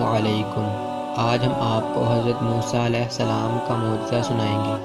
علیکم۔ آج ہم آپ کو حضرت موسیٰ علیہ السلام کا معجزہ سنائیں گے۔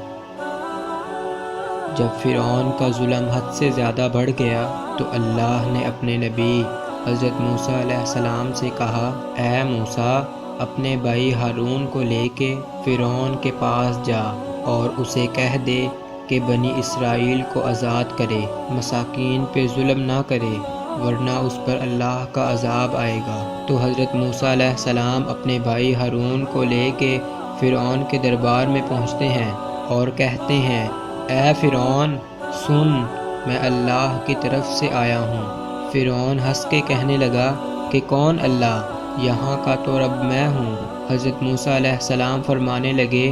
جب فرعون کا ظلم حد سے زیادہ بڑھ گیا تو اللہ نے اپنے نبی حضرت موسیٰ علیہ السلام سے کہا، اے موسیٰ، اپنے بھائی ہارون کو لے کے فرعون کے پاس جا اور اسے کہہ دے کہ بنی اسرائیل کو آزاد کرے، مساکین پہ ظلم نہ کرے، ورنہ اس پر اللہ کا عذاب آئے گا۔ تو حضرت موسیٰ علیہ السلام اپنے بھائی ہارون کو لے کے فرعون کے دربار میں پہنچتے ہیں اور کہتے ہیں، اے فرعون سن، میں اللہ کی طرف سے آیا ہوں۔ فرعون ہنس کے کہنے لگا کہ کون اللہ؟ یہاں کا تو رب میں ہوں۔ حضرت موسیٰ علیہ السلام فرمانے لگے،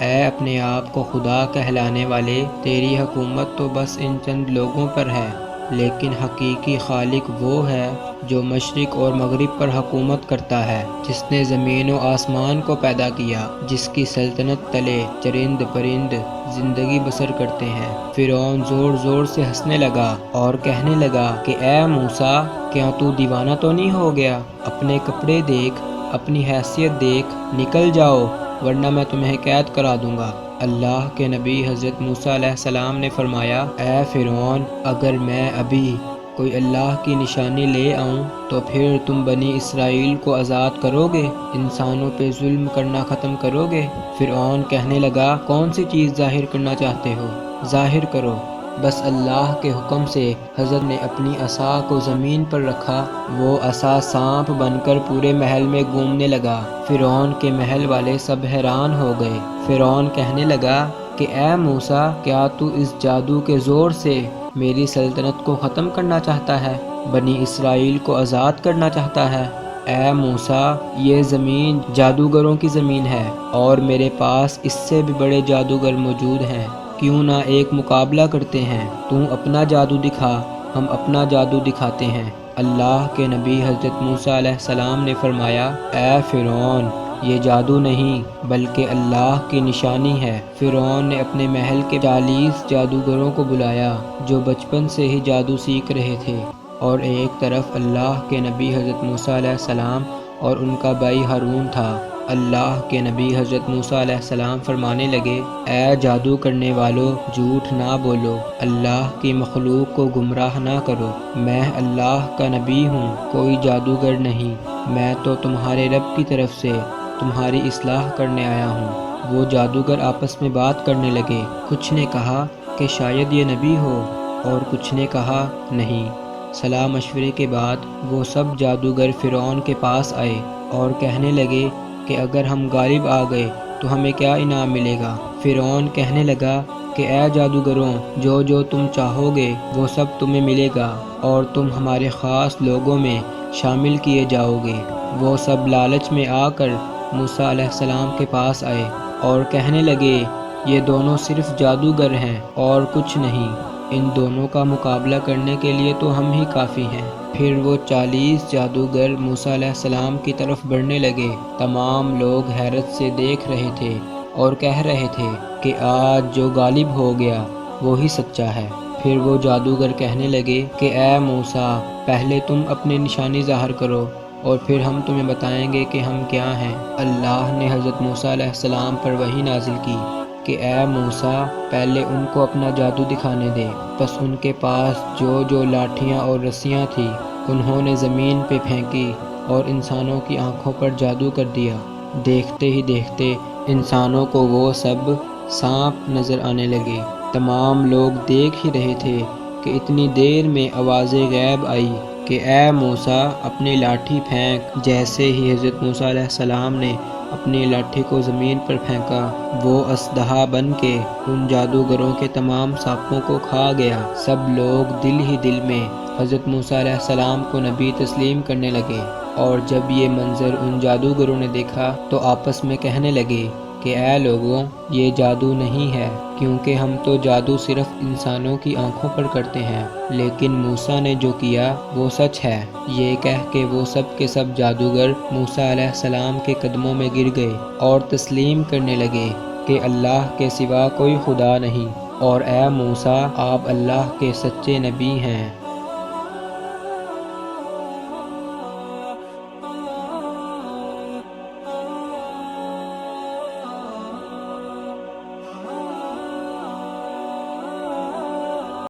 اے اپنے آپ کو خدا کہلانے والے، تیری حکومت تو بس ان چند لوگوں پر ہے، لیکن حقیقی خالق وہ ہے جو مشرق اور مغرب پر حکومت کرتا ہے، جس نے زمین و آسمان کو پیدا کیا، جس کی سلطنت تلے چرند پرند زندگی بسر کرتے ہیں۔ فرعون زور زور سے ہنسنے لگا اور کہنے لگا کہ اے موسیٰ، کیا تو دیوانہ تو نہیں ہو گیا؟ اپنے کپڑے دیکھ، اپنی حیثیت دیکھ، نکل جاؤ ورنہ میں تمہیں قید کرا دوں گا۔ اللہ کے نبی حضرت موسیٰ علیہ السلام نے فرمایا، اے فرعون، اگر میں ابھی کوئی اللہ کی نشانی لے آؤں تو پھر تم بنی اسرائیل کو آزاد کرو گے، انسانوں پہ ظلم کرنا ختم کرو گے؟ فرعون کہنے لگا، کون سی چیز ظاہر کرنا چاہتے ہو؟ ظاہر کرو۔ بس اللہ کے حکم سے حضرت نے اپنی عصا کو زمین پر رکھا، وہ عصا سانپ بن کر پورے محل میں گھومنے لگا۔ فرعون کے محل والے سب حیران ہو گئے۔ فرعون کہنے لگا کہ اے موسیٰ، کیا تو اس جادو کے زور سے میری سلطنت کو ختم کرنا چاہتا ہے، بنی اسرائیل کو آزاد کرنا چاہتا ہے؟ اے موسیٰ، یہ زمین جادوگروں کی زمین ہے اور میرے پاس اس سے بھی بڑے جادوگر موجود ہیں، کیوں نہ ایک مقابلہ کرتے ہیں؟ تو اپنا جادو دکھا، ہم اپنا جادو دکھاتے ہیں۔ اللہ کے نبی حضرت موسیٰ علیہ السلام نے فرمایا، اے فرعون، یہ جادو نہیں بلکہ اللہ کی نشانی ہے۔ فرعون نے اپنے محل کے 40 جادوگروں کو بلایا جو بچپن سے ہی جادو سیکھ رہے تھے، اور ایک طرف اللہ کے نبی حضرت موسیٰ علیہ السلام اور ان کا بھائی ہارون تھا۔ اللہ کے نبی حضرت موسیٰ علیہ السلام فرمانے لگے، اے جادو کرنے والو، جھوٹ نہ بولو، اللہ کی مخلوق کو گمراہ نہ کرو، میں اللہ کا نبی ہوں، کوئی جادوگر نہیں، میں تو تمہارے رب کی طرف سے تمہاری اصلاح کرنے آیا ہوں۔ وہ جادوگر آپس میں بات کرنے لگے، کچھ نے کہا کہ شاید یہ نبی ہو اور کچھ نے کہا نہیں۔ صلاح مشورے کے بعد وہ سب جادوگر فرعون کے پاس آئے اور کہنے لگے کہ اگر ہم غالب آ گئے تو ہمیں کیا انعام ملے گا؟ فرعون کہنے لگا کہ اے جادوگروں، جو جو تم چاہو گے وہ سب تمہیں ملے گا اور تم ہمارے خاص لوگوں میں شامل کیے جاؤ گے۔ وہ سب لالچ میں آ کر موسیٰ علیہ السلام کے پاس آئے اور کہنے لگے، یہ دونوں صرف جادوگر ہیں اور کچھ نہیں، ان دونوں کا مقابلہ کرنے کے لیے تو ہم ہی کافی ہیں۔ پھر وہ 40 جادوگر موسیٰ علیہ السلام کی طرف بڑھنے لگے۔ تمام لوگ حیرت سے دیکھ رہے تھے اور کہہ رہے تھے کہ آج جو غالب ہو گیا وہی سچا ہے۔ پھر وہ جادوگر کہنے لگے کہ اے موسیٰ، پہلے تم اپنی نشانی ظاہر کرو اور پھر ہم تمہیں بتائیں گے کہ ہم کیا ہیں۔ اللہ نے حضرت موسیٰ علیہ السلام پر وحی نازل کی کہ اے موسیٰ، پہلے ان کو اپنا جادو دکھانے دے۔ پس ان کے پاس جو جو لاٹھیاں اور رسیاں تھیں انہوں نے زمین پہ پھینکی اور انسانوں کی آنکھوں پر جادو کر دیا۔ دیکھتے ہی دیکھتے انسانوں کو وہ سب سانپ نظر آنے لگے۔ تمام لوگ دیکھ ہی رہے تھے کہ اتنی دیر میں آواز غیب آئی کہ اے موسیٰ، اپنی لاٹھی پھینک۔ جیسے ہی حضرت موسیٰ علیہ السلام نے اپنی لاٹھی کو زمین پر پھینکا، وہ اژدہا بن کے ان جادوگروں کے تمام سانپوں کو کھا گیا۔ سب لوگ دل ہی دل میں حضرت موسیٰ علیہ السلام کو نبی تسلیم کرنے لگے، اور جب یہ منظر ان جادوگروں نے دیکھا تو آپس میں کہنے لگے کہ اے لوگوں، یہ جادو نہیں ہے، کیونکہ ہم تو جادو صرف انسانوں کی آنکھوں پر کرتے ہیں، لیکن موسیٰ نے جو کیا وہ سچ ہے۔ یہ کہہ کے وہ سب کے سب جادوگر موسیٰ علیہ السلام کے قدموں میں گر گئے اور تسلیم کرنے لگے کہ اللہ کے سوا کوئی خدا نہیں، اور اے موسیٰ، آپ اللہ کے سچے نبی ہیں۔